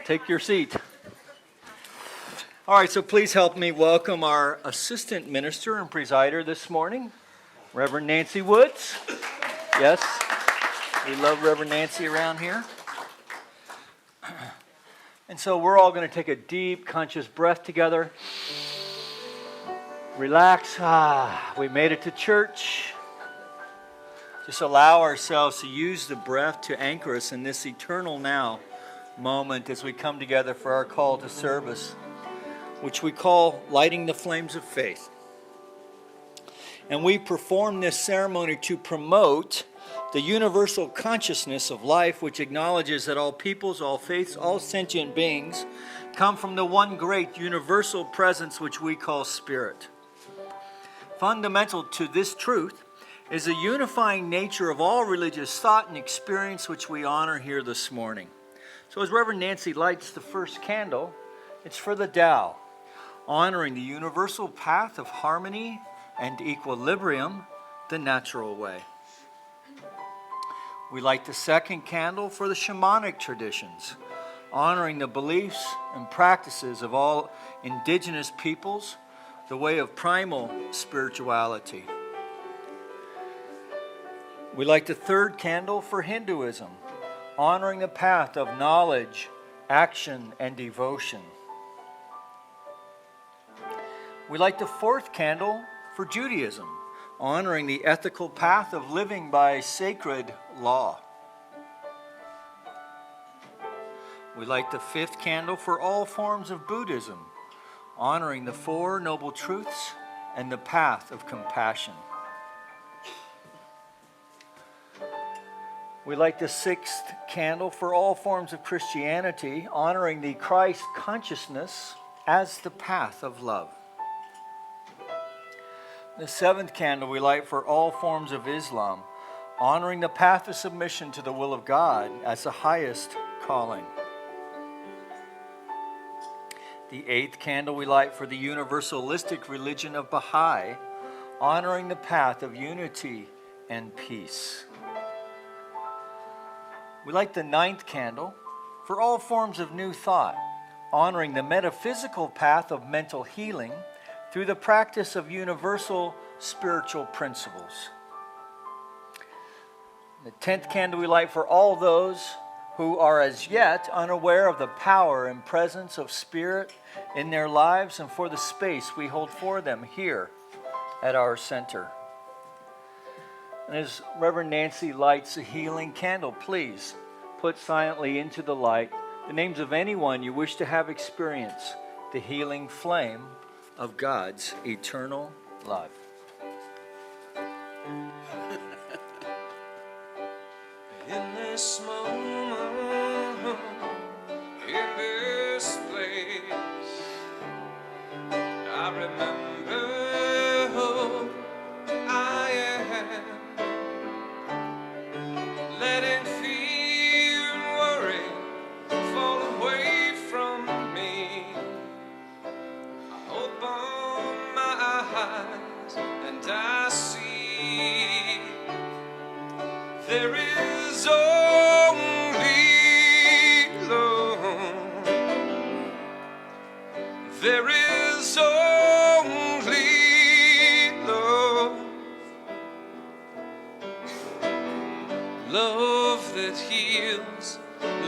Take your seat. All right, so please help me welcome our assistant minister and presider this morning, Reverend Nancy Woods. Yes, we love Reverend Nancy around here. And so we're all going to take a deep, conscious breath together. Relax. We made it to church. Just allow ourselves to use the breath to anchor us in this eternal now moment as we come together for our call to service, which we call lighting the flames of faith. And we perform this ceremony to promote the universal consciousness of life, which acknowledges that all peoples, all faiths, all sentient beings come from the one great universal presence which we call spirit. Fundamental to this truth is the unifying nature of all religious thought and experience, which we honor here this morning. So as Reverend Nancy lights the first candle, it's for the Tao, honoring the universal path of harmony and equilibrium, the natural way. We light the second candle for the shamanic traditions, honoring the beliefs and practices of all indigenous peoples, the way of primal spirituality. We light the third candle for Hinduism, honoring the path of knowledge, action, and devotion. We light the fourth candle for Judaism, honoring the ethical path of living by sacred law. We light the fifth candle for all forms of Buddhism, honoring the Four Noble Truths and the path of compassion. We light the sixth candle for all forms of Christianity, honoring the Christ consciousness as the path of love. The seventh candle we light for all forms of Islam, honoring the path of submission to the will of God as the highest calling. The eighth candle we light for the universalistic religion of Baha'i, honoring the path of unity and peace. We light the ninth candle for all forms of new thought, honoring the metaphysical path of mental healing through the practice of universal spiritual principles. The 10th candle we light for all those who are as yet unaware of the power and presence of Spirit in their lives and for the space we hold for them here at our center. And as Reverend Nancy lights a healing candle, please put silently into the light the names of anyone you wish to have experience the healing flame of God's eternal love. In this moment, in this place, I remember who I am. Letting fear and worry fall away from me. I open my eyes and I see there is only love. There is only love. Love that heals,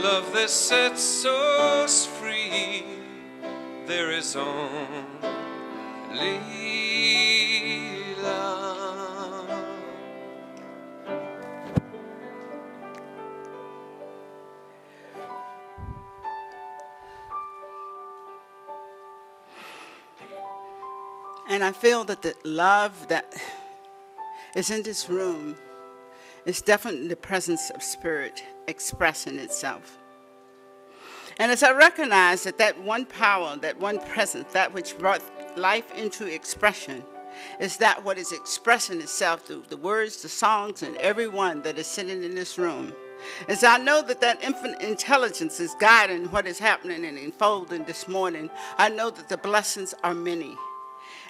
love that sets us free. There is only love. And I feel that the love that is in this room is definitely the presence of Spirit expressing itself. And as I recognize that that one power, that one presence, that which brought life into expression, is that what is expressing itself through the words, the songs, and everyone that is sitting in this room. As I know that that infinite intelligence is guiding what is happening and unfolding this morning, I know that the blessings are many.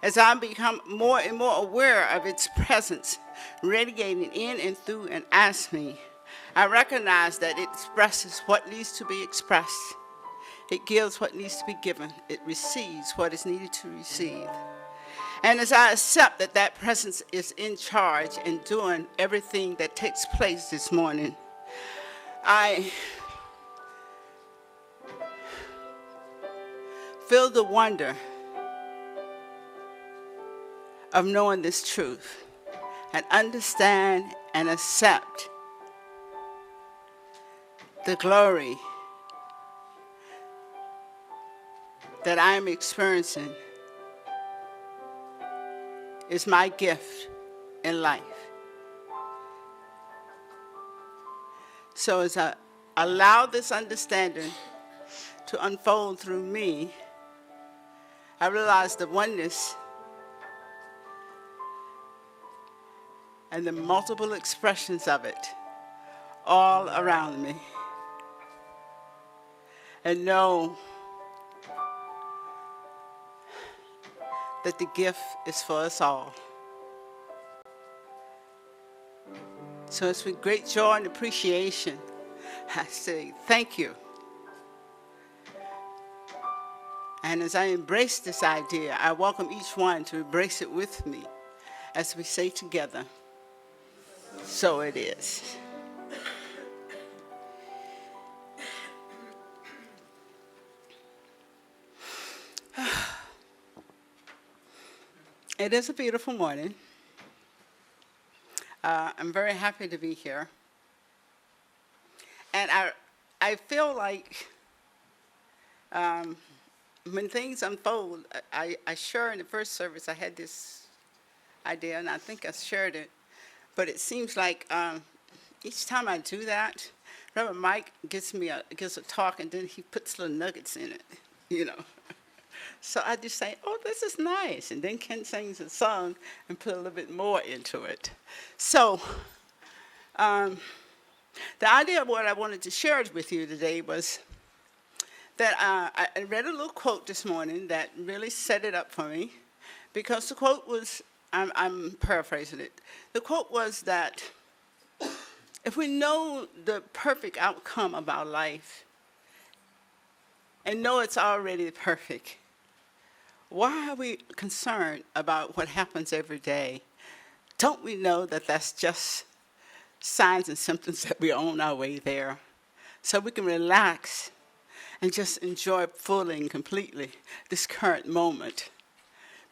As I become more and more aware of its presence, radiating in and through and as me, I recognize that it expresses what needs to be expressed. It gives what needs to be given. It receives what is needed to receive. And as I accept that that presence is in charge and doing everything that takes place this morning, I feel the wonder of knowing this truth and understand and accept the glory that I am experiencing is my gift in life. So as I allow this understanding to unfold through me, I realize the oneness and the multiple expressions of it all around me. And know that the gift is for us all. So it's with great joy and appreciation, I say thank you. And as I embrace this idea, I welcome each one to embrace it with me as we say together, so it is. It is a beautiful morning. I'm very happy to be here. And I feel like when things unfold, I share in the first service, I had this idea, and I think I shared it, but it seems like each time I do that, Reverend Mike gives a talk, and then he puts little nuggets in it, you know. So I just say, oh, this is nice. And then Ken sings a song and put a little bit more into it. So the idea of what I wanted to share with you today was that I read a little quote this morning that really set it up for me. Because the quote was, I'm paraphrasing it. The quote was that if we know the perfect outcome of our life and know it's already perfect, why are we concerned about what happens every day? Don't we know that that's just signs and symptoms that we're on our way there? So we can relax and just enjoy fully and completely this current moment,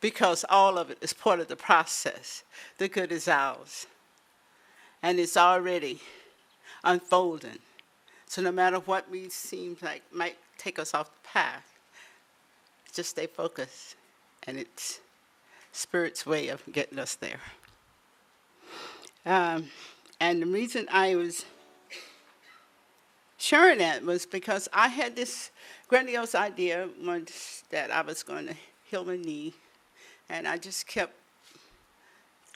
because all of it is part of the process. The good is ours, and it's already unfolding. So no matter what we seem like might take us off the path, just stay focused, and it's Spirit's way of getting us there. And the reason I was sharing that was because I had this grandiose idea once that I was going to heal my knee, and I just kept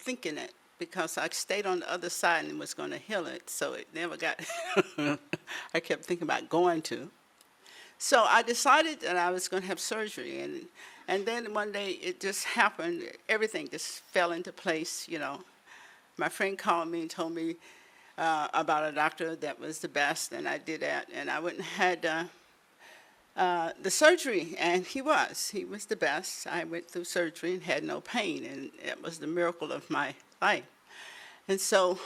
thinking it because I stayed on the other side and was going to heal it, so it never got, I kept thinking about going to. So I decided that I was going to have surgery, and then one day it just happened. Everything just fell into place, you know. My friend called me and told me about a doctor that was the best, and I did that. And I went and had the surgery, and he was the best. I went through surgery and had no pain, and it was the miracle of my life. And so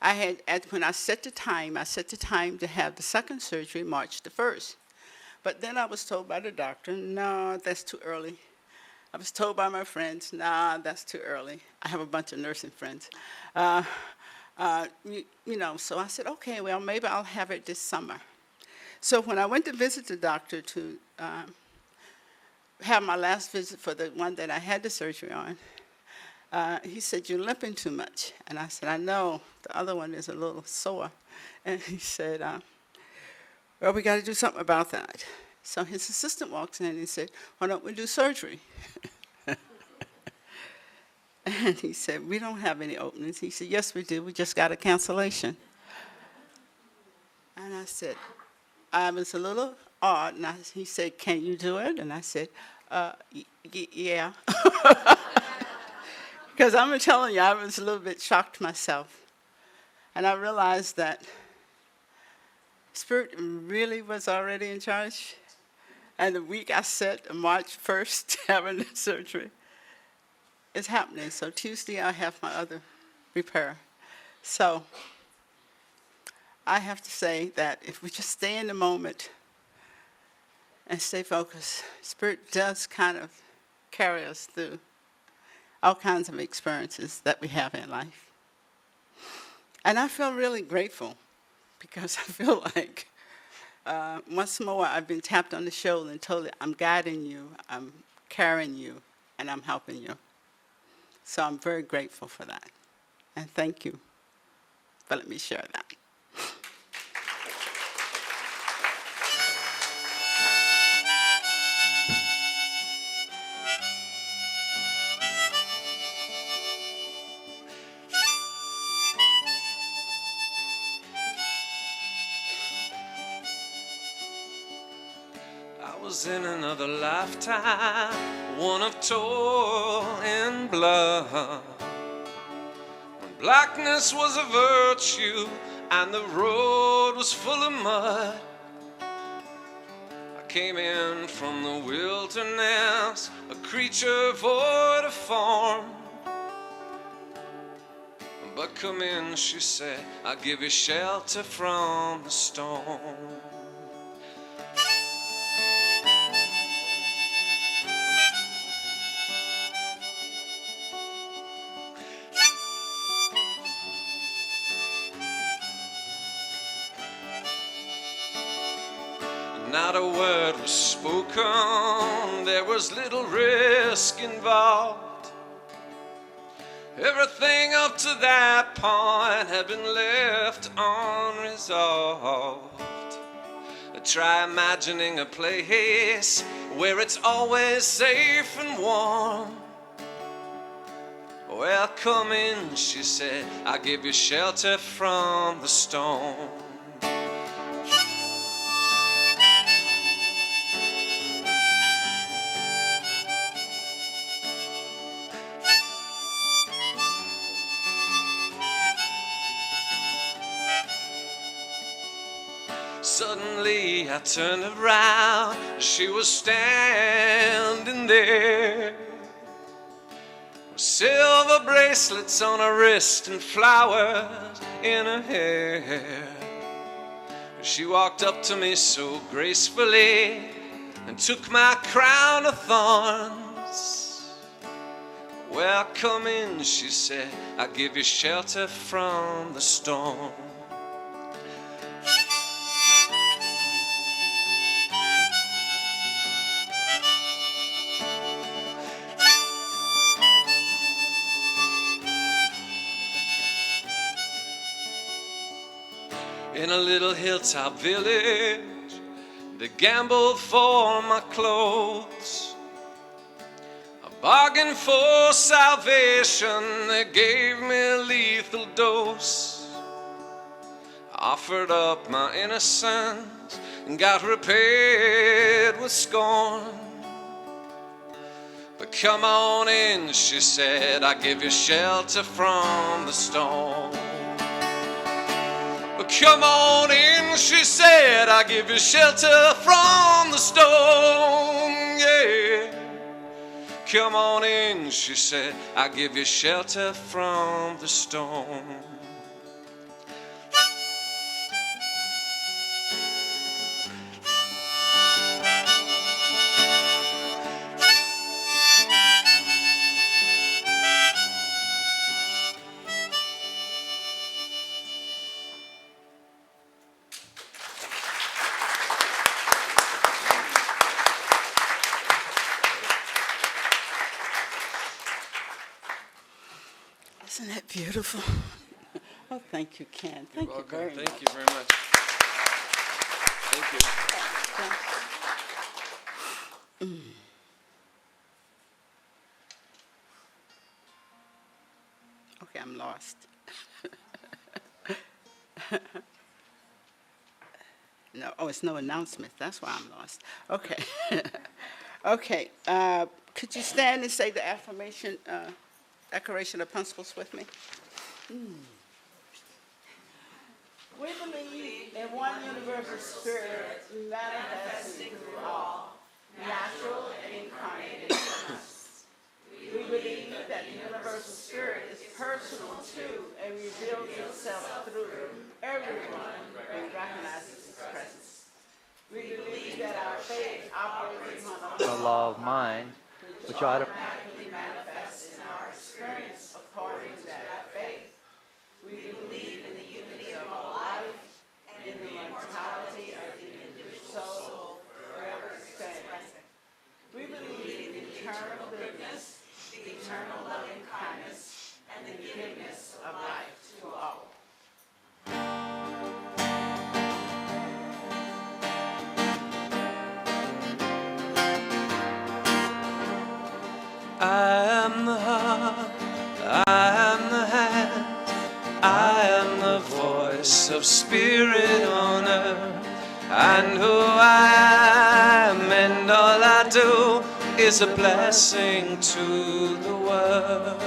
when I set the time to have the second surgery, March the 1st. But then I was told by the doctor, no, that's too early. I was told by my friends, nah, that's too early. I have a bunch of nursing friends. You know, so I said, okay, well, maybe I'll have it this summer. So when I went to visit the doctor to have my last visit for the one that I had the surgery on, he said, you're limping too much. And I said, I know, the other one is a little sore. And he said, well, we got to do something about that. So his assistant walks in and he said, why don't we do surgery? And he said, we don't have any openings. He said, yes, we do. We just got a cancellation. And I said, I was a little odd. And he said, can you do it? And I said, yeah. Because I'm telling you, I was a little bit shocked myself. And I realized that Spirit really was already in charge. And the week I set March 1st having the surgery, it's happening. So Tuesday I have my other repair. So I have to say that if we just stay in the moment and stay focused, Spirit does kind of carry us through all kinds of experiences that we have in life. And I feel really grateful because I feel like once more I've been tapped on the shoulder and told that I'm guiding you, I'm carrying you, and I'm helping you. So I'm very grateful for that. And thank you for letting me share that. I was in another lifetime, one of toil and blood, when blackness was a virtue and the road was full of mud. I came in from the wilderness, a creature void of form. But come in, she said, I'll give you shelter from the storm. Not a word was spoken, there was little risk involved. Everything up to that point had been left unresolved. Try imagining a place where it's always safe and warm. Well, come in, she said, I'll give you shelter from the storm. Suddenly I turned around, she was standing there with silver bracelets on her wrist and flowers in her hair. She walked up to me so gracefully and took my crown of thorns. Well, come in, she said, I'll give you shelter from the storm. In a little hilltop village, they gambled for my clothes. A bargain for salvation, they gave me a lethal dose. I offered up my innocence and got repaid with scorn. But come on in, she said, I'll give you shelter from the storm. Come on in, she said, I'll give you shelter from the storm, yeah. Come on in, she said, I'll give you shelter from the storm. Isn't that beautiful? Oh, thank you, Ken. Thank you very much. Thank you very much. Thank you. Okay, I'm lost. No, oh, it's no announcement. That's why I'm lost. Okay. Okay. Could you stand and say the affirmation, declaration of principles with me? We believe in one universal spirit manifesting through all, natural and incarnated in us. We believe that the universal spirit is personal too and reveals itself through everyone and recognizes its presence. We believe that our faith operates on A law of mind, which automatically manifests in our experience according to that faith. We believe in the unity of all life and in the immortality of the individual soul forever expanding. We believe in eternal goodness, the eternal loving kindness, and the giveness of life to all. I am the heart, I am the hand, I am the voice of spirit on earth, and who I am and all I do is a blessing to the world.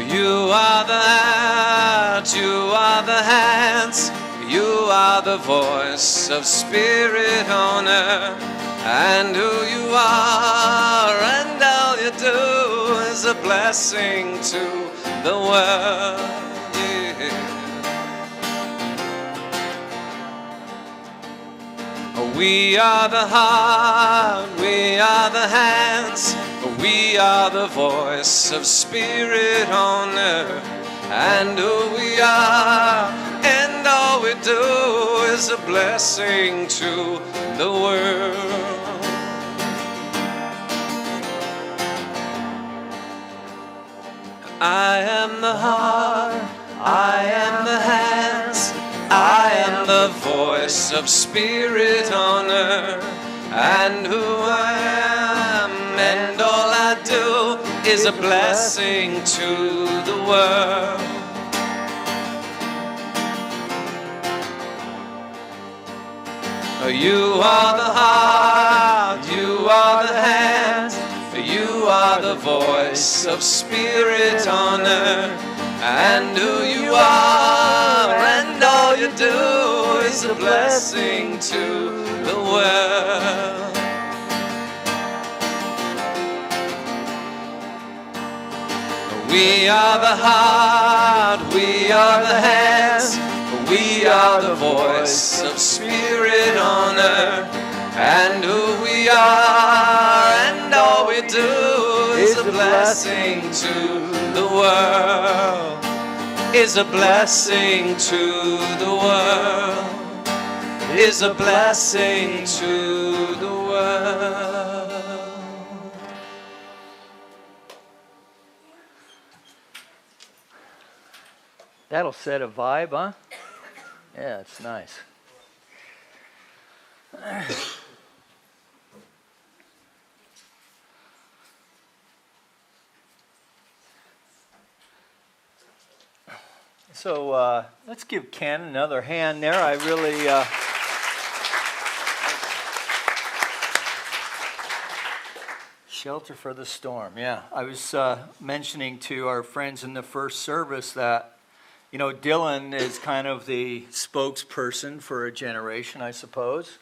You are the heart, you are the hands, you are the voice of spirit on earth, and who you are and all you do is a blessing to the world. Yeah. We are the heart, we are the hands, we are the voice of spirit on earth, and who we are and all we do is a blessing to the world. I am the heart, I am the hands, I am the voice of spirit on earth, and who I am and all I do is a blessing to the world. You are the heart, you are the hands, you are the voice of spirit on earth, and who you are and all you do is a blessing to the world. We are the heart, we are the hands, we are the voice of spirit on earth, and who we are and all we do is a blessing to the world, is a blessing to the world, is a blessing to the world. That'll set a vibe, huh? Yeah, it's nice. So let's give Ken another hand there. I really... Shelter for the storm, yeah. I was mentioning to our friends in the first service that, you know, Dylan is kind of the spokesperson for a generation, I suppose.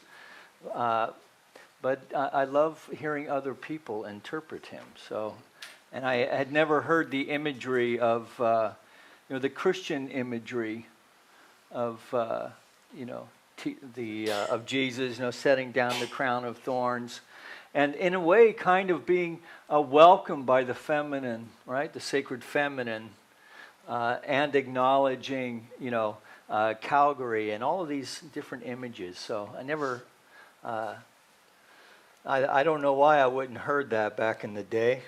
But I love hearing other people interpret him. So, and I had never heard the imagery of, you know, the Christian imagery of, you know, of Jesus, you know, setting down the crown of thorns, and in a way, kind of being welcomed by the feminine, right, the sacred feminine, and acknowledging, you know, Calgary and all of these different images. So I never. I don't know why I wouldn't heard that back in the day.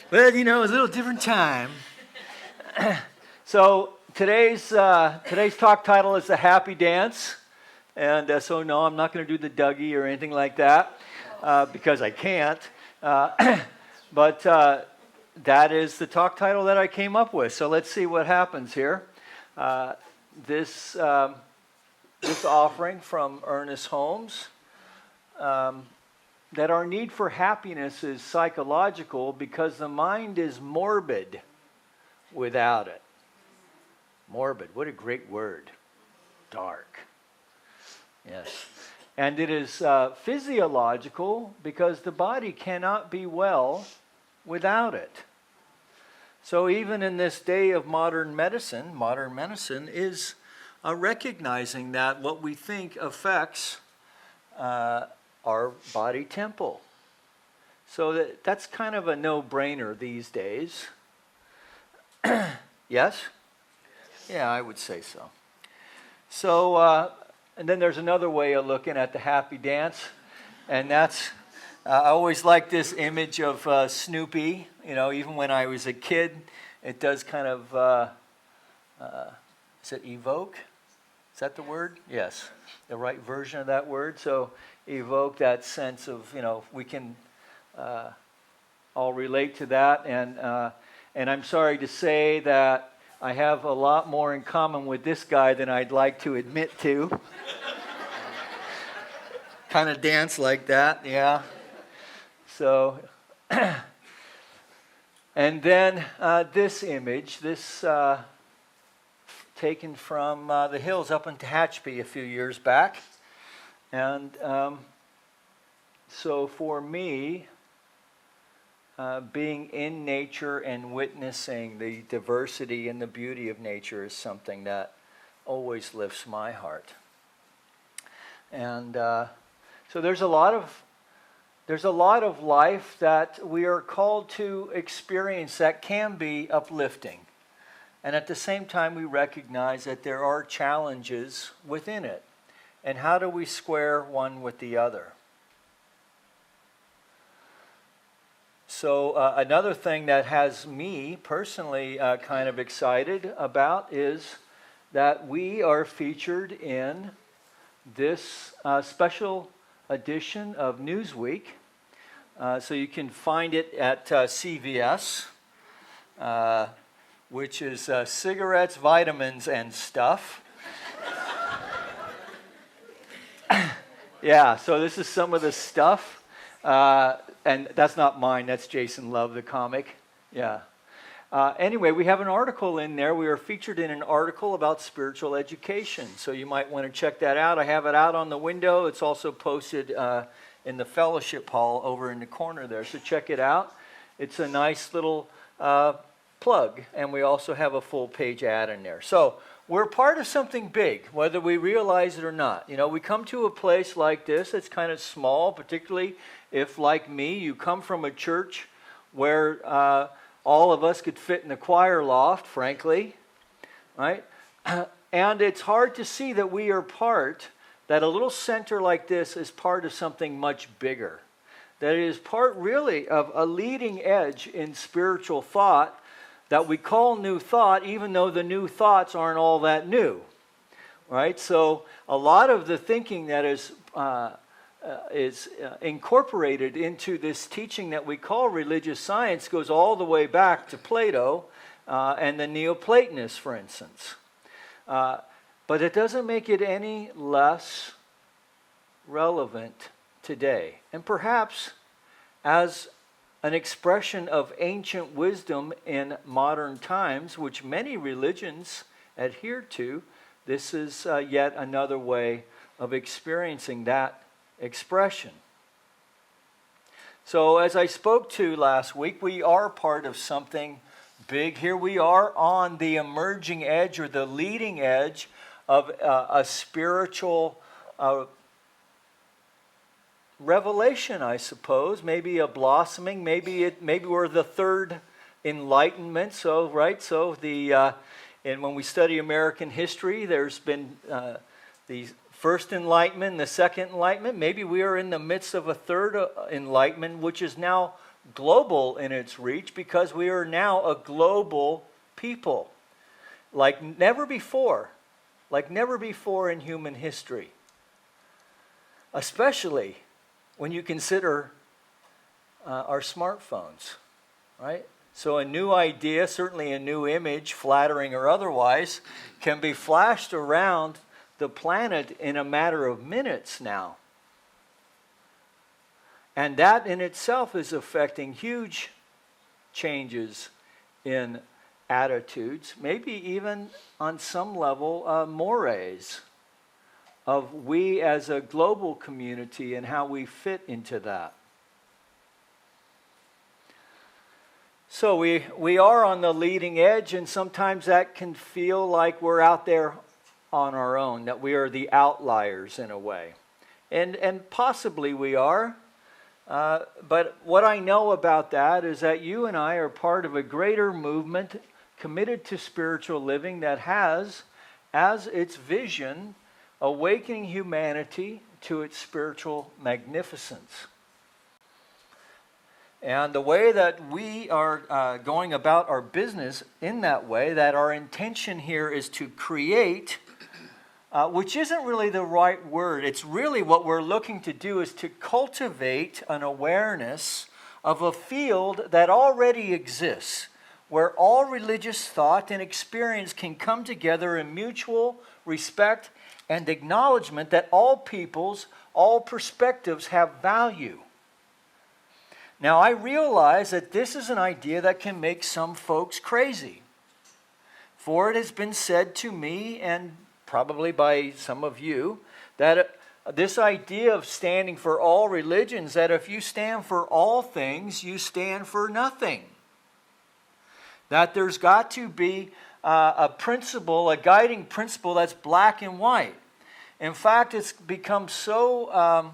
But, you know, it was a little different time. So today's talk title is The Happy Dance. And so, no, I'm not going to do the Dougie or anything like that because I can't. But that is the talk title that I came up with. So let's see what happens here. This offering from Ernest Holmes that our need for happiness is psychological because the mind is morbid without it. Morbid, what a great word. Dark. Yes. And it is physiological because the body cannot be well without it. So even in this day of modern medicine is recognizing that what we think affects our body temple. So that's kind of a no-brainer these days. Yes? Yeah, I would say so. So, and then there's another way of looking at the happy dance, and that's, I always like this image of Snoopy. You know, even when I was a kid, it does kind of, is it evoke? Is that the word? Yes, the right version of that word. So evoke that sense of, you know, we can all relate to that. And I'm sorry to say that I have a lot more in common with this guy than I'd like to admit to. Kind of dance like that, yeah. So, and then this image, this taken from the hills up in Tehachapi a few years back. And so for me, being in nature and witnessing the diversity and the beauty of nature is something that always lifts my heart. And so there's a lot of life that we are called to experience that can be uplifting. And at the same time, we recognize that there are challenges within it. And how do we square one with the other? So another thing that has me personally kind of excited about is that we are featured in this special edition of Newsweek. So you can find it at CVS, which is cigarettes, vitamins, and stuff. Yeah, so this is some of the stuff. And that's not mine, that's Jason Love, the comic. Yeah. Anyway, we have an article in there. We are featured in an article about spiritual education. So you might want to check that out. I have it out on the window. It's also posted in the fellowship hall over in the corner there. So check it out. It's a nice little plug. And we also have a full page ad in there. So we're part of something big, whether we realize it or not. You know, we come to a place like this that's kind of small, particularly if, like me, you come from a church where all of us could fit in the choir loft, frankly, right? And it's hard to see that we are part, that a little center like this is part of something much bigger. That it is part really of a leading edge in spiritual thought that we call new thought, even though the new thoughts aren't all that new, right? So a lot of the thinking that is incorporated into this teaching that we call religious science goes all the way back to Plato and the Neoplatonists, for instance. But it doesn't make it any less relevant today. And perhaps as an expression of ancient wisdom in modern times, which many religions adhere to, this is yet another way of experiencing that expression. So as I spoke to last week, we are part of something big. Here we are on the emerging edge or the leading edge of a spiritual revelation, I suppose. Maybe a blossoming. Maybe we're the third enlightenment. So right. So and when we study American history, there's been the first enlightenment, the second enlightenment. Maybe we are in the midst of a third enlightenment, which is now global in its reach because we are now a global people, like never before in human history. Especially when you consider our smartphones, right? So a new idea, certainly a new image, flattering or otherwise, can be flashed around the planet in a matter of minutes now. And that in itself is affecting huge changes in attitudes, maybe even on some level mores of we as a global community and how we fit into that. So we are on the leading edge, and sometimes that can feel like we're out there on our own, that we are the outliers in a way. And possibly we are. But what I know about that is that you and I are part of a greater movement committed to spiritual living that has as its vision awakening humanity to its spiritual magnificence. And the way that we are going about our business in that way, that our intention here is to create, which isn't really the right word. It's really what we're looking to do is to cultivate an awareness of a field that already exists, where all religious thought and experience can come together in mutual respect and acknowledgement that all peoples, all perspectives have value. Now, I realize that this is an idea that can make some folks crazy. For it has been said to me, and probably by some of you, that this idea of standing for all religions, that if you stand for all things, you stand for nothing. That there's got to be a principle, a guiding principle that's black and white. In fact, it's become so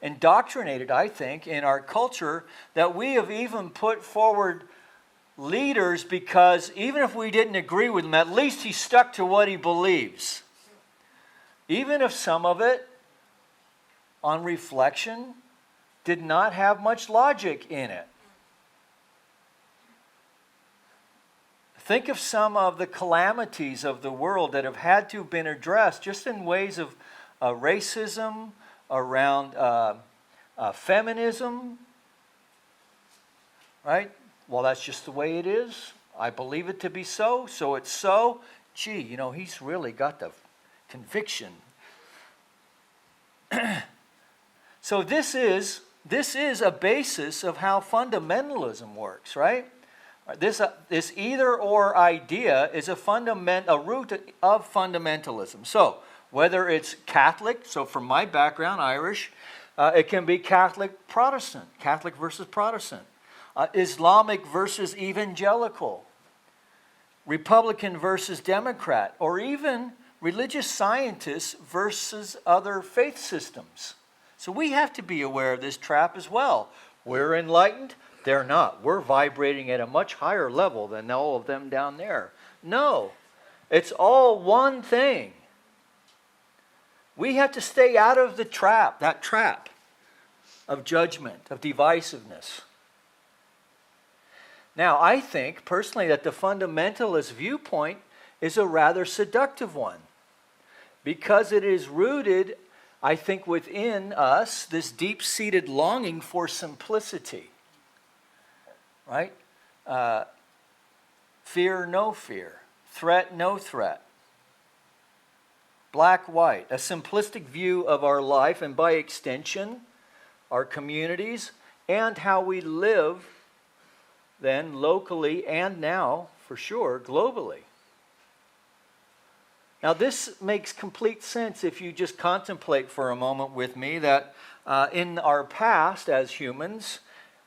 indoctrinated, I think, in our culture that we have even put forward leaders because even if we didn't agree with him, at least he stuck to what he believes. Even if some of it, on reflection, did not have much logic in it. Think of some of the calamities of the world that have had to have been addressed just in ways of racism, around feminism, right? Well, that's just the way it is. I believe it to be so, so it's so. Gee, he's really got the conviction. So this is a basis of how fundamentalism works, right? This either-or idea is a root of fundamentalism. So whether it's Catholic, so from my background, Irish, it can be Catholic Protestant, Catholic versus Protestant, Islamic versus evangelical, Republican versus Democrat, or even religious scientists versus other faith systems. So we have to be aware of this trap as well. We're enlightened, they're not. We're vibrating at a much higher level than all of them down there. No, it's all one thing. We have to stay out of the trap, that trap of judgment, of divisiveness. Now, I think personally that the fundamentalist viewpoint is a rather seductive one because it is rooted, I think, within us this deep-seated longing for simplicity, right? Fear, no fear. Threat, no threat. Black, white. A simplistic view of our life and by extension, our communities and how we live then locally and now, for sure, globally. Now this makes complete sense if you just contemplate for a moment with me that in our past as humans,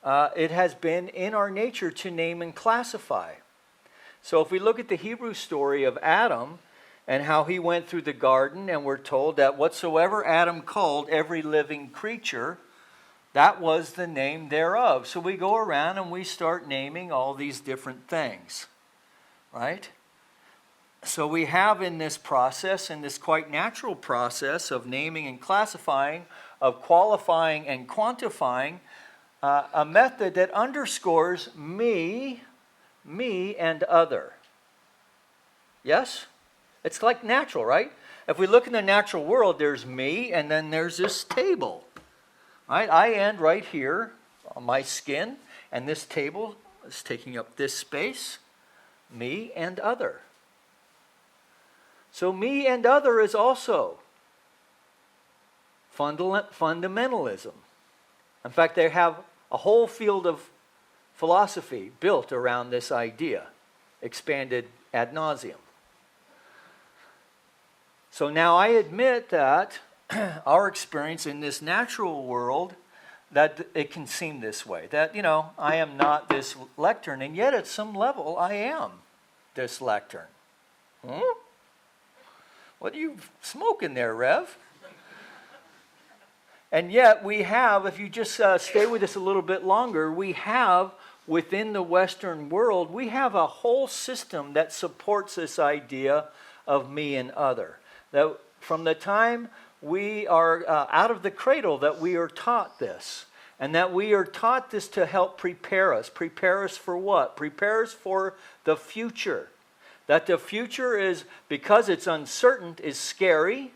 it has been in our nature to name and classify. So if we look at the Hebrew story of Adam and how he went through the garden, and we're told that whatsoever Adam called every living creature, that was the name thereof. So we go around and we start naming all these different things, right? So we have in this process, in this quite natural process of naming and classifying, of qualifying and quantifying, a method that underscores me, and other. Yes? It's like natural, right? If we look in the natural world, there's me, and then there's this table. Right? I end right here on my skin, and this table is taking up this space. Me and other. So me and other is also fundamentalism. In fact, they have a whole field of philosophy built around this idea, expanded ad nauseum. So now I admit that our experience in this natural world, that it can seem this way. That, I am not this lectern, and yet at some level I am this lectern. What are you smoking there, Rev? And yet we have, if you just stay with us a little bit longer, we have within the Western world, we have a whole system that supports this idea of me and other. That from the time we are out of the cradle, that we are taught this. And that we are taught this to help prepare us. Prepare us for what? Prepare us for the future. That the future is, because it's uncertain, is scary.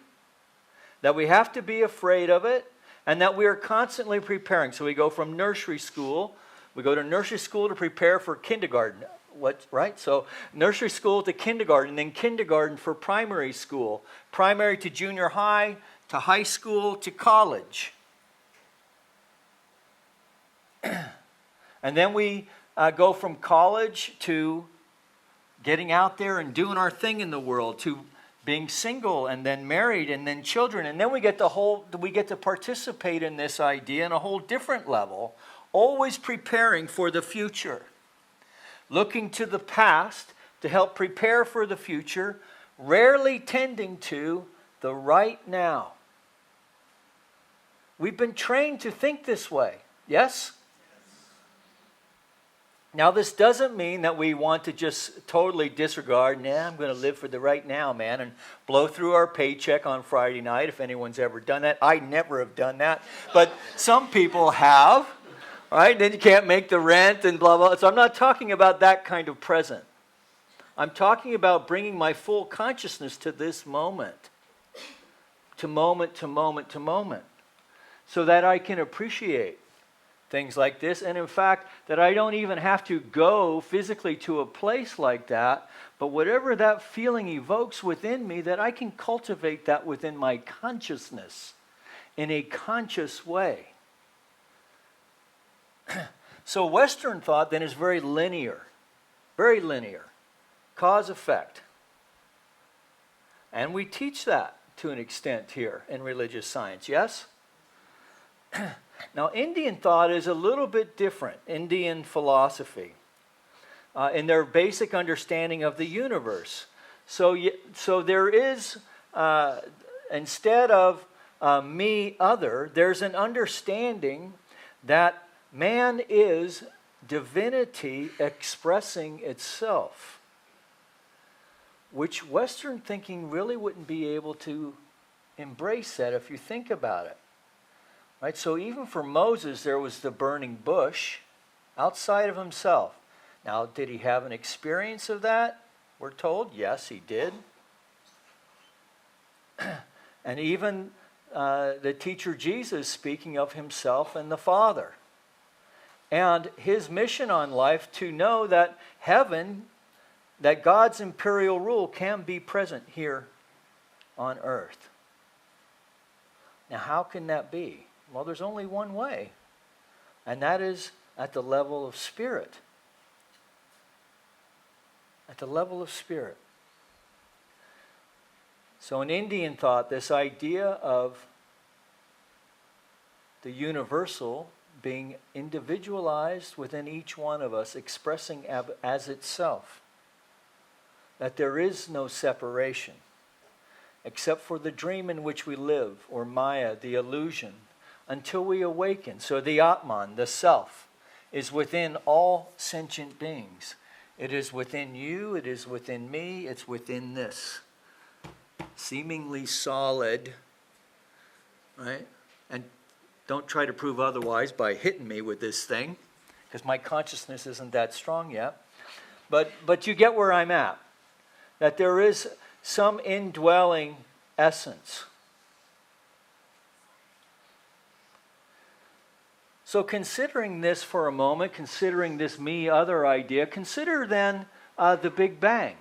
That we have to be afraid of it. And that we are constantly preparing. So we go from nursery school. We go to nursery school to prepare for kindergarten. Right? So nursery school to kindergarten, then kindergarten for primary school. Primary to junior high, to high school, to college. And then we go from college to getting out there and doing our thing in the world, to being single and then married and then children. And then we get to participate in this idea in a whole different level, always preparing for the future. Looking to the past to help prepare for the future, rarely tending to the right now. We've been trained to think this way, yes? Now, this doesn't mean that we want to just totally disregard, I'm going to live for the right now, man, and blow through our paycheck on Friday night, if anyone's ever done that. I never have done that, but some people have, right? Then you can't make the rent and blah, blah. So I'm not talking about that kind of present. I'm talking about bringing my full consciousness to this moment, to moment, to moment, to moment, so that I can appreciate things like this, and in fact, that I don't even have to go physically to a place like that, but whatever that feeling evokes within me, that I can cultivate that within my consciousness in a conscious way. So Western thought then is very linear, cause-effect. And we teach that to an extent here in religious science, yes? Now, Indian thought is a little bit different, Indian philosophy, in their basic understanding of the universe. So there is, instead of me, other, there's an understanding that man is divinity expressing itself, which Western thinking really wouldn't be able to embrace that if you think about it. Right? So even for Moses, there was the burning bush outside of himself. Now, did he have an experience of that? We're told, yes, he did. And even the teacher Jesus speaking of himself and the Father. And his mission on life to know that heaven, that God's imperial rule can be present here on earth. Now, how can that be? Well, there's only one way, and that is at the level of spirit. At the level of spirit. So in Indian thought, this idea of the universal being individualized within each one of us, expressing as itself, that there is no separation, except for the dream in which we live, or Maya, the illusion, until we awaken. So the Atman, the self, is within all sentient beings. It is within you, it is within me, it's within this seemingly solid, right? And don't try to prove otherwise by hitting me with this thing, because my consciousness isn't that strong yet. But you get where I'm at. That there is some indwelling essence. So considering this for a moment, considering this me-other idea, consider then the Big Bang.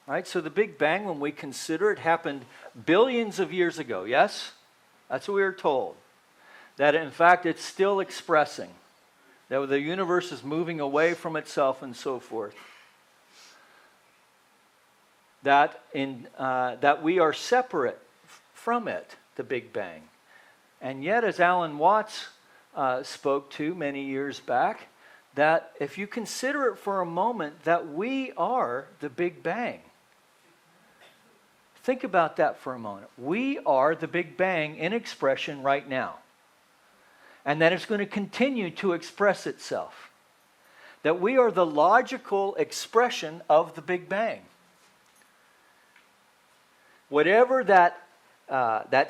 Right? So the Big Bang, when we consider it, happened billions of years ago, yes? That's what we were told. that in fact it's still expressing, that the universe is moving away from itself and so forth. That we are separate from it, the Big Bang. And yet, as Alan Watts spoke to many years back, that if you consider it for a moment, that we are the Big Bang. Think about that for a moment. We are the Big Bang in expression right now. And that it's going to continue to express itself. That we are the logical expression of the Big Bang. Whatever that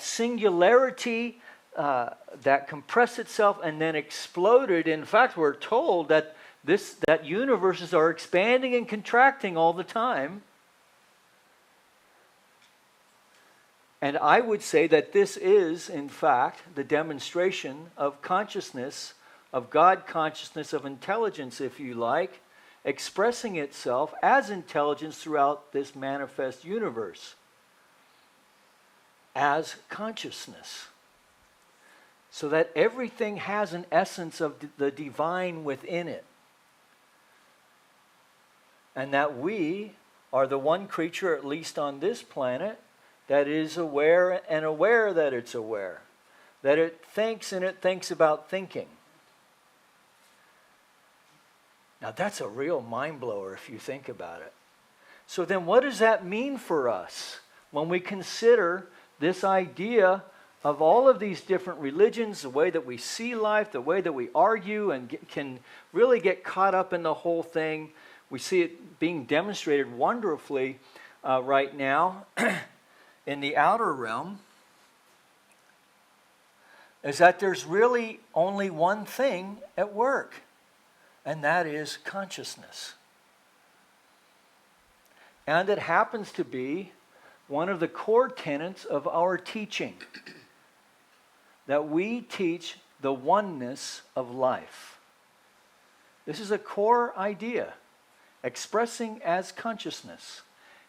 singularity that compressed itself and then exploded. In fact, we're told that that universes are expanding and contracting all the time. And I would say that this is, in fact, the demonstration of consciousness, of God consciousness, of intelligence, if you like, expressing itself as intelligence throughout this manifest universe. As consciousness. So that everything has an essence of the divine within it. And that we are the one creature, at least on this planet, that is aware and aware that it's aware. That it thinks and it thinks about thinking. Now that's a real mind blower if you think about it. So then what does that mean for us when we consider this idea of all of these different religions, the way that we see life, the way that we argue and can really get caught up in the whole thing? We see it being demonstrated wonderfully right now in the outer realm, is that there's really only one thing at work, and that is consciousness. And it happens to be one of the core tenets of our teaching, that we teach the oneness of life. This is a core idea, expressing as consciousness,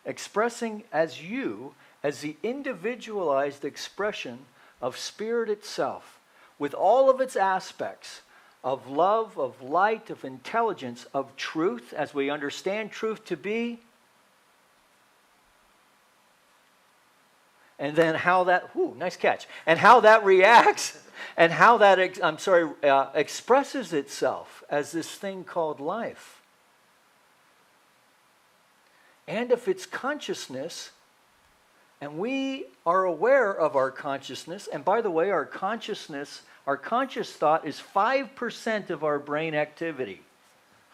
expressing as you, as the individualized expression of spirit itself, with all of its aspects of love, of light, of intelligence, of truth, as we understand truth to be. And then how that, nice catch, and how that reacts, and how that, expresses itself as this thing called life. And if it's consciousness, and we are aware of our consciousness, and by the way, our conscious thought is 5% of our brain activity.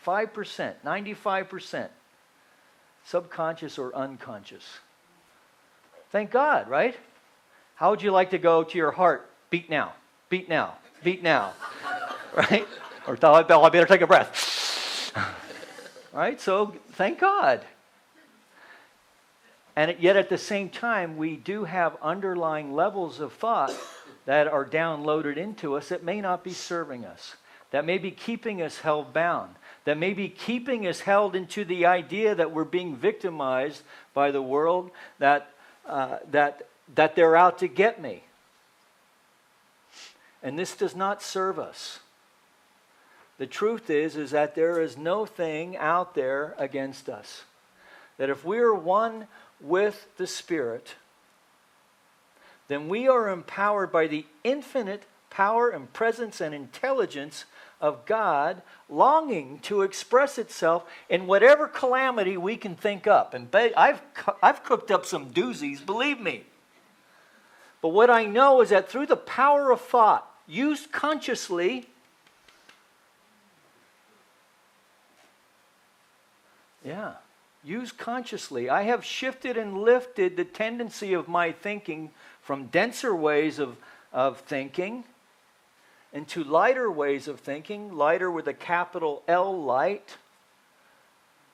5%, 95%. Subconscious or unconscious. Thank God, right? How would you like to go to your heart? Beat now, beat now, beat now. Right? Or I better take a breath. Right? So thank God. And yet at the same time, we do have underlying levels of thought that are downloaded into us that may not be serving us, that may be keeping us held bound, that may be keeping us held into the idea that we're being victimized by the world, that they're out to get me. And this does not serve us. The truth is that there is no thing out there against us. That if we are one with the Spirit, then we are empowered by the infinite power and presence and intelligence of God, longing to express itself in whatever calamity we can think up. And I've cooked up some doozies, believe me. But what I know is that through the power of thought, used consciously, used consciously, I have shifted and lifted the tendency of my thinking from denser ways of thinking into lighter ways of thinking, lighter with a capital L, light,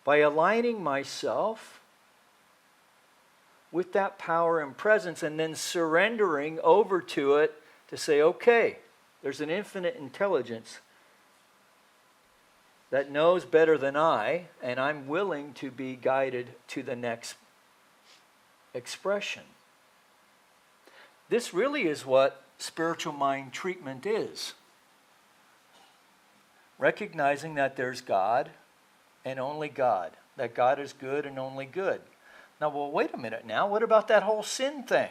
by aligning myself with that power and presence and then surrendering over to it to say, okay, there's an infinite intelligence that knows better than I, and I'm willing to be guided to the next expression. This really is what spiritual mind treatment is. Recognizing that there's God and only God. That God is good and only good. Now, well, wait a minute now. What about that whole sin thing?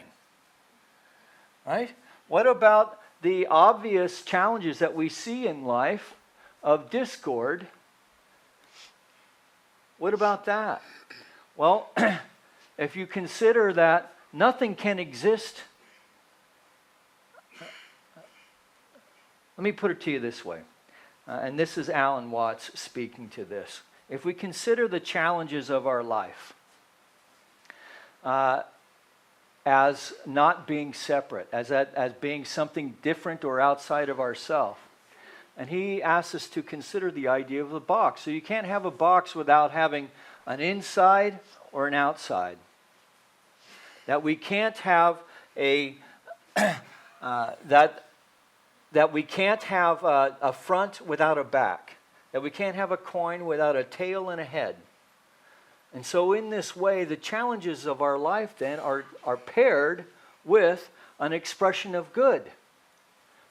Right? What about the obvious challenges that we see in life of discord? What about that? Well, if you consider that nothing can exist, let me put it to you this way, and this is Alan Watts speaking to this. If we consider the challenges of our life as not being separate, as being something different or outside of ourselves, and he asks us to consider the idea of the box. So you can't have a box without having an inside or an outside. That we can't have a that we can't have a front without a back. That we can't have a coin without a tail and a head. And so in this way, the challenges of our life then are paired with an expression of good.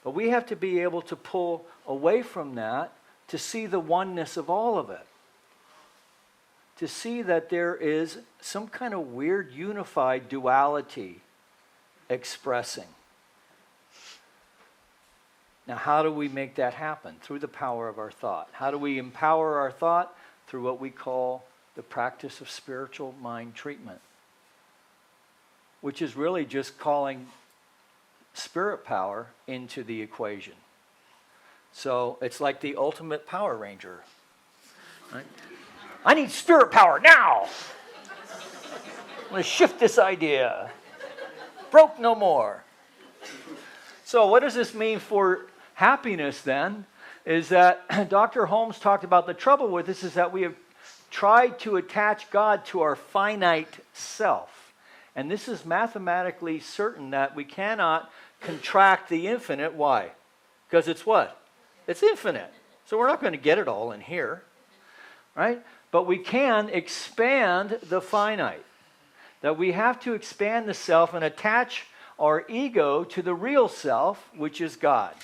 But we have to be able to pull away from that to see the oneness of all of it. To see that there is some kind of weird unified duality expressing. Now, how do we make that happen? Through the power of our thought. How do we empower our thought? Through what we call the practice of spiritual mind treatment, which is really just calling spirit power into the equation. So it's like the ultimate Power Ranger. Right? I need spirit power now. I'm going to shift this idea. Broke no more. So what does this mean for happiness then? Is that Dr. Holmes talked about the trouble with this is that we have tried to attach God to our finite self. And this is mathematically certain that we cannot contract the infinite. Why? Because it's what? It's infinite. So we're not going to get it all in here. Right? But we can expand the finite. That we have to expand the self and attach our ego to the real self, which is God.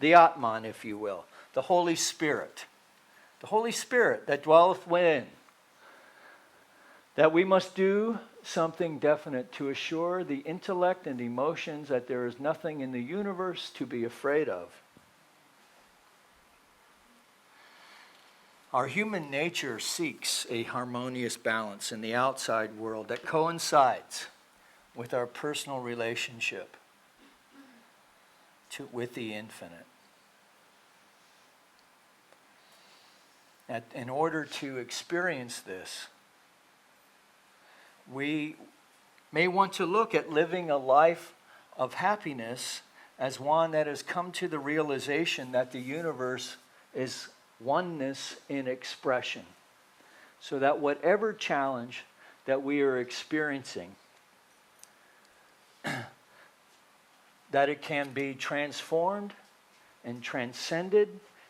The Atman, if you will. The Holy Spirit. The Holy Spirit that dwelleth within. That we must do something definite to assure the intellect and emotions that there is nothing in the universe to be afraid of. Our human nature seeks a harmonious balance in the outside world that coincides with our personal relationship with the infinite. In order to experience this, we may want to look at living a life of happiness as one that has come to the realization that the universe is oneness in expression. So that whatever challenge that we are experiencing, that it can be transformed and transcended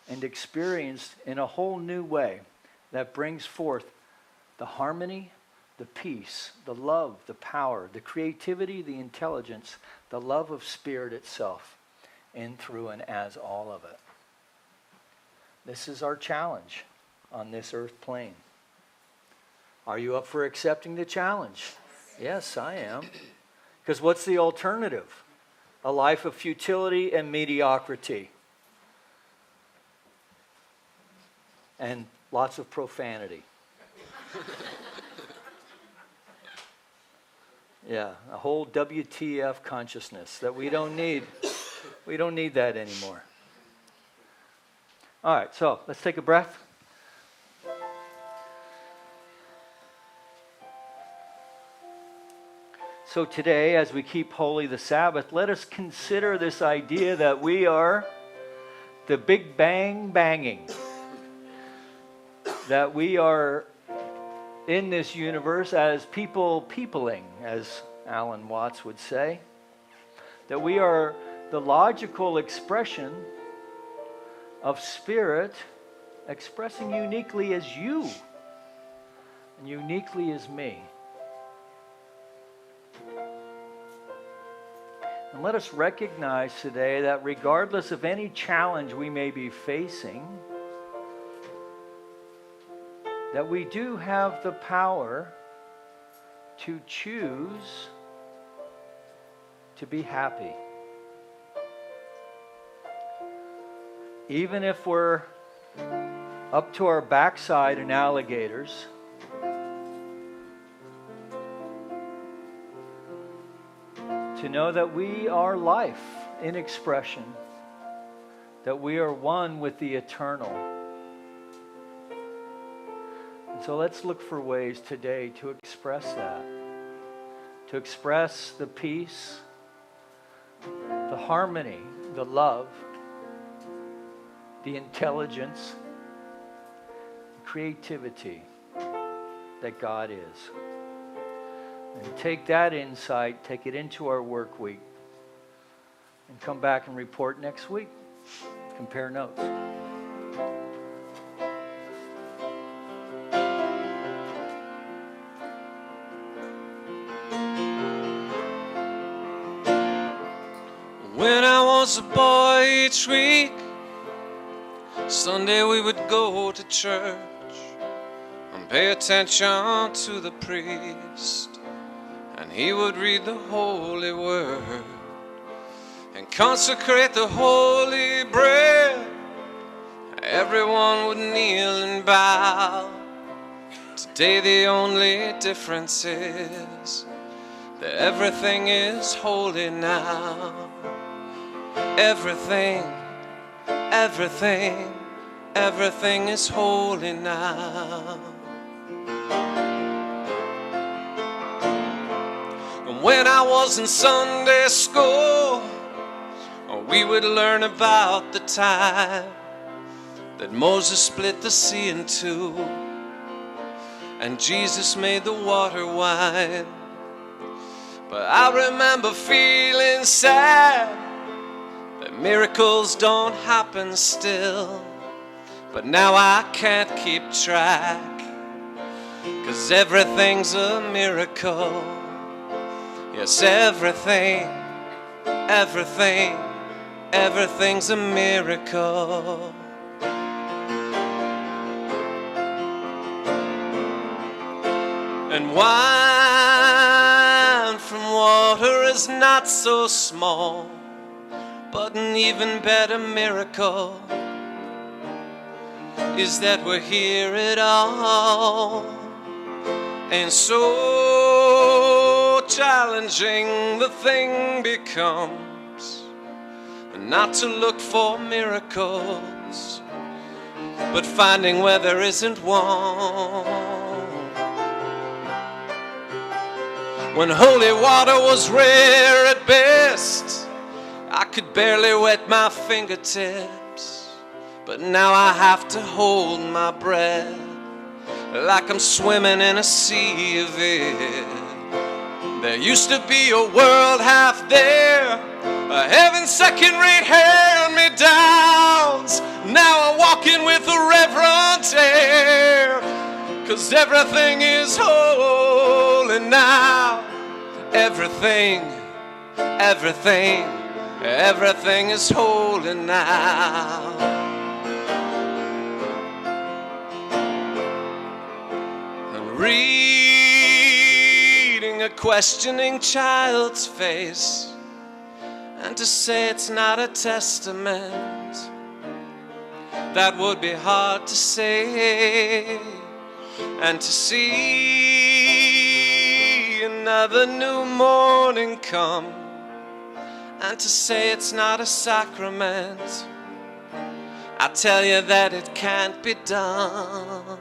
and experienced in a whole new way that brings forth the harmony, the peace, the love, the power, the creativity, the intelligence, the love of Spirit itself, in, through, and as all of it. This is our challenge on this earth plane. Are you up for accepting the challenge? Yes, I am. Because what's the alternative? A life of futility and mediocrity. And lots of profanity. Yeah, a whole WTF consciousness that we don't need. We don't need that anymore. All right, so let's take a breath. So today, as we keep holy the Sabbath, let us consider this idea that we are the Big Bang banging. That we are in this universe as peopling, as Alan Watts would say. That we are the logical expression of Spirit expressing uniquely as you and uniquely as me. And let us recognize today that regardless of any challenge we may be facing, that we do have the power to choose to be happy. Even if we're up to our backside in alligators, to know that we are life in expression, that we are one with the eternal. And so let's look for ways today to express that, to express the peace, the harmony, the love, the intelligence, the creativity that God is. And take that insight, take it into our work week, and come back and report next week. Compare notes. When I was a boy each week, Sunday we would go to church and pay attention to the priest, and he would read the holy word and consecrate the holy bread. Everyone would kneel and bow. Today the only difference is that everything is holy now. Everything is holy now. And when I was in Sunday school, we would learn about the time that Moses split the sea in two and Jesus made the water wine. But I remember feeling sad that miracles don't happen still. But now I can't keep track, 'cause everything's a miracle. Yes, everything's a miracle. And wine from water is not so small, but an even better miracle is that we're here at all. And so challenging the thing becomes, not to look for miracles, but finding where there isn't one. When holy water was rare at best, I could barely wet my fingertips, but now I have to hold my breath like I'm swimming in a sea of it. There used to be a world half there, a heaven second-rate hand-me-downs. Now I'm walking with a reverent air, 'cause everything is holy now. Everything is holy now. And reading a questioning child's face, and to say it's not a testament, that would be hard to say. And to see another new morning come, and to say it's not a sacrament, I tell you that it can't be done.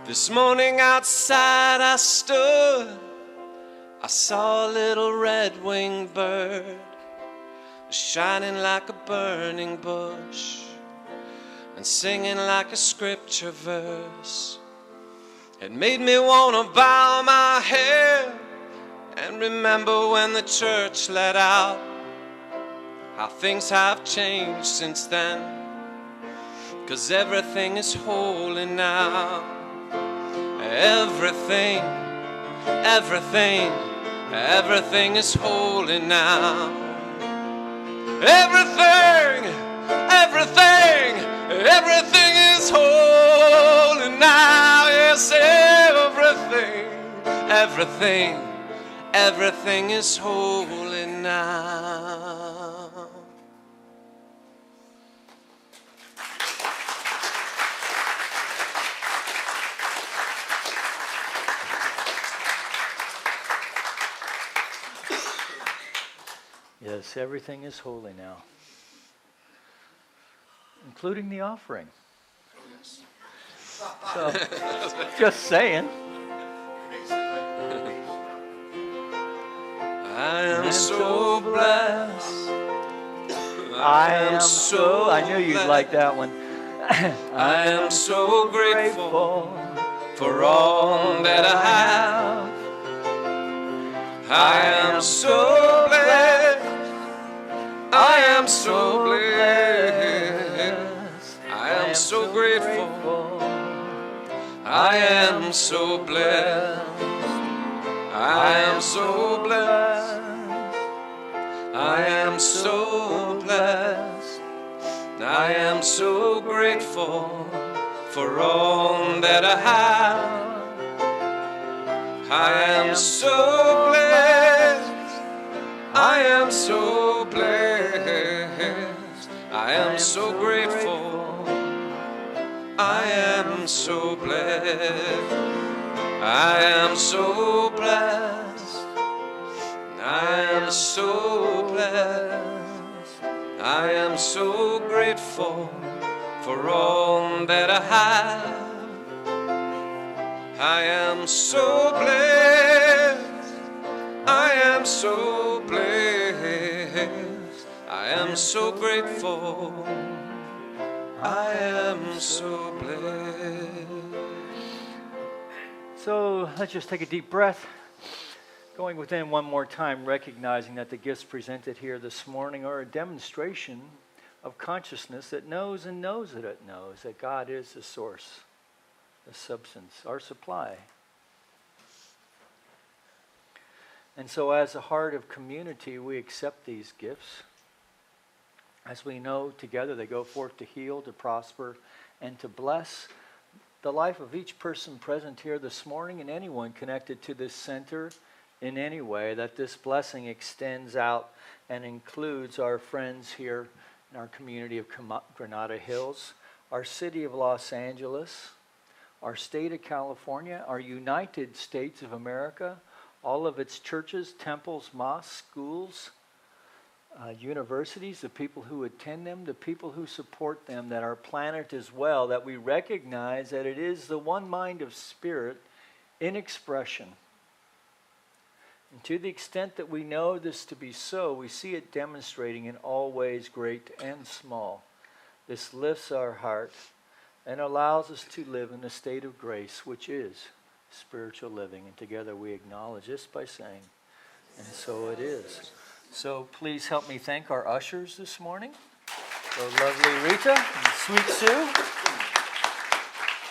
This morning outside I stood, I saw a little red-winged bird shining like a burning bush and singing like a scripture verse. It made me want to bow my head and remember when the church let out, how things have changed since then, 'cause everything is holy now. everything, everything is holy now. Everything, everything, everything is holy now. Yes, everything, everything, everything is holy now. Yes, everything is holy now, including the offering. So, just saying. I am so blessed. I am so, I knew you'd like that one. I am so grateful for all that I have. I am so blessed. I am so blessed. I am so grateful. I am so blessed. I am so blessed. I am so blessed. I am so grateful for all that I have. I am so blessed. I am so blessed. I am so grateful. I am so blessed. I am so blessed. I am so blessed. I am so grateful for all that I have. I am so blessed. I am so blessed. I am so grateful. I am so blessed. So let's just take a deep breath. Going within one more time, recognizing that the gifts presented here this morning are a demonstration of consciousness that knows and knows that it knows that God is the source, the substance, our supply. And so as a heart of community, we accept these gifts. As we know, together they go forth to heal, to prosper, and to bless the life of each person present here this morning and anyone connected to this center in any way, that this blessing extends out and includes our friends here in our community of Granada Hills, our city of Los Angeles, our state of California, our United States of America, all of its churches, temples, mosques, schools, universities, the people who attend them, the people who support them, that our planet as well, that we recognize that it is the one mind of spirit in expression. And to the extent that we know this to be so, we see it demonstrating in all ways, great and small. This lifts our heart and allows us to live in a state of grace, which is spiritual living. And together we acknowledge this by saying, and so it is. So please help me thank our ushers this morning. So lovely Rita and sweet Sue.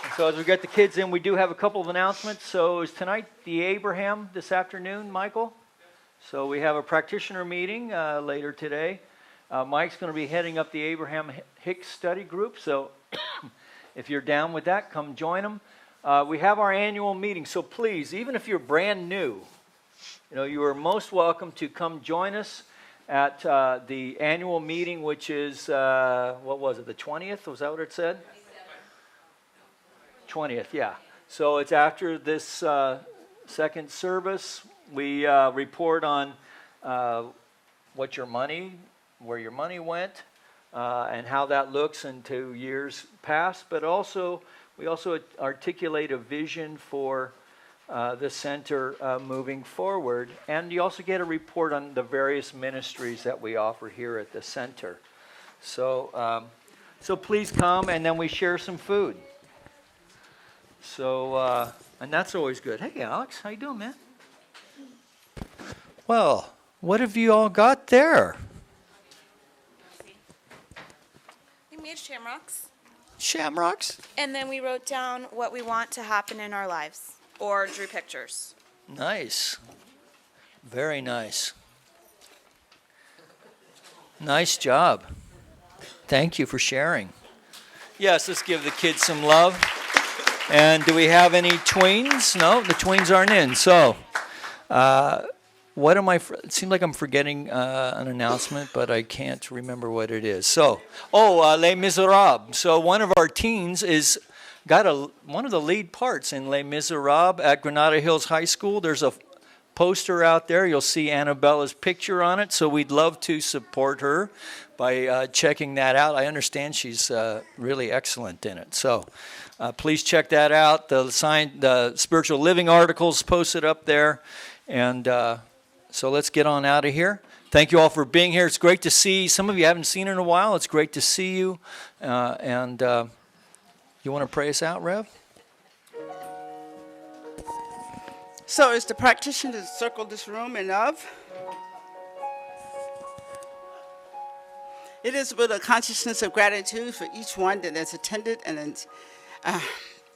And so as we get the kids in, we do have a couple of announcements. So is tonight the Abraham this afternoon, Michael? So we have a practitioner meeting later today. Mike's going to be heading up the Abraham Hicks study group. So if you're down with that, come join them. We have our annual meeting. So please, even if you're brand new, you are most welcome to come join us at the annual meeting, which is, what was it, the 20th? Was that what it said? 20th, yeah. So it's after this second service. We report on where your money went, and how that looks into years past. But also, we also articulate a vision for the center moving forward. And you also get a report on the various ministries that we offer here at the center. So, so please come, and then we share some food. So, and that's always good. Hey, Alex, how you doing, man? Well, what have you all got there? We made shamrocks, Shamrocks? and then we wrote down what we want to happen in our lives, or drew pictures. Nice. Very nice. Nice job. Thank you for sharing. Yes, let's give the kids some love. And do we have any tweens? No, the tweens aren't in. So, what am I? It seems like I'm forgetting an announcement, but I can't remember what it is. So, Les Miserables. So one of our teens is got one of the lead parts in Les Miserables at Granada Hills High School. There's a poster out there. You'll see Annabella's picture on it. So we'd love to support her by checking that out. I understand she's really excellent in it. So please check that out. The spiritual living articles posted up there. And so let's get on out of here. Thank you all for being here. It's great to see. Some of you haven't seen in a while. It's great to see you. And you want to pray us out, Rev? So as the practitioners circle this room in love, it is with a consciousness of gratitude for each one that has attended and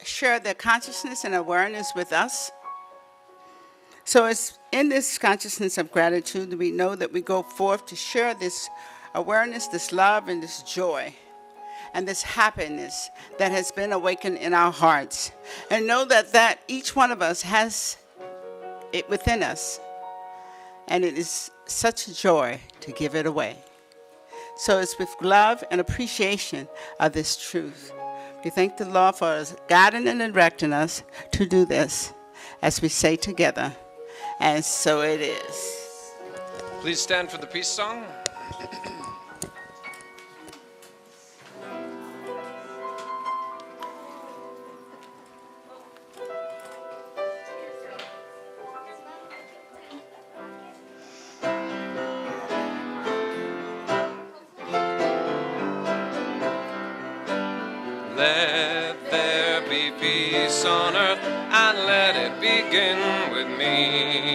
shared their consciousness and awareness with us. So it's in this consciousness of gratitude that we know that we go forth to share this awareness, this love, and this joy, and this happiness that has been awakened in our hearts. And know that each one of us has it within us, and it is such a joy to give it away. So it's with love and appreciation of this truth. We thank the Lord for guiding and directing us to do this, as we say together, and so it is. Please stand for the peace song. Let there be peace on earth, and let it begin with me.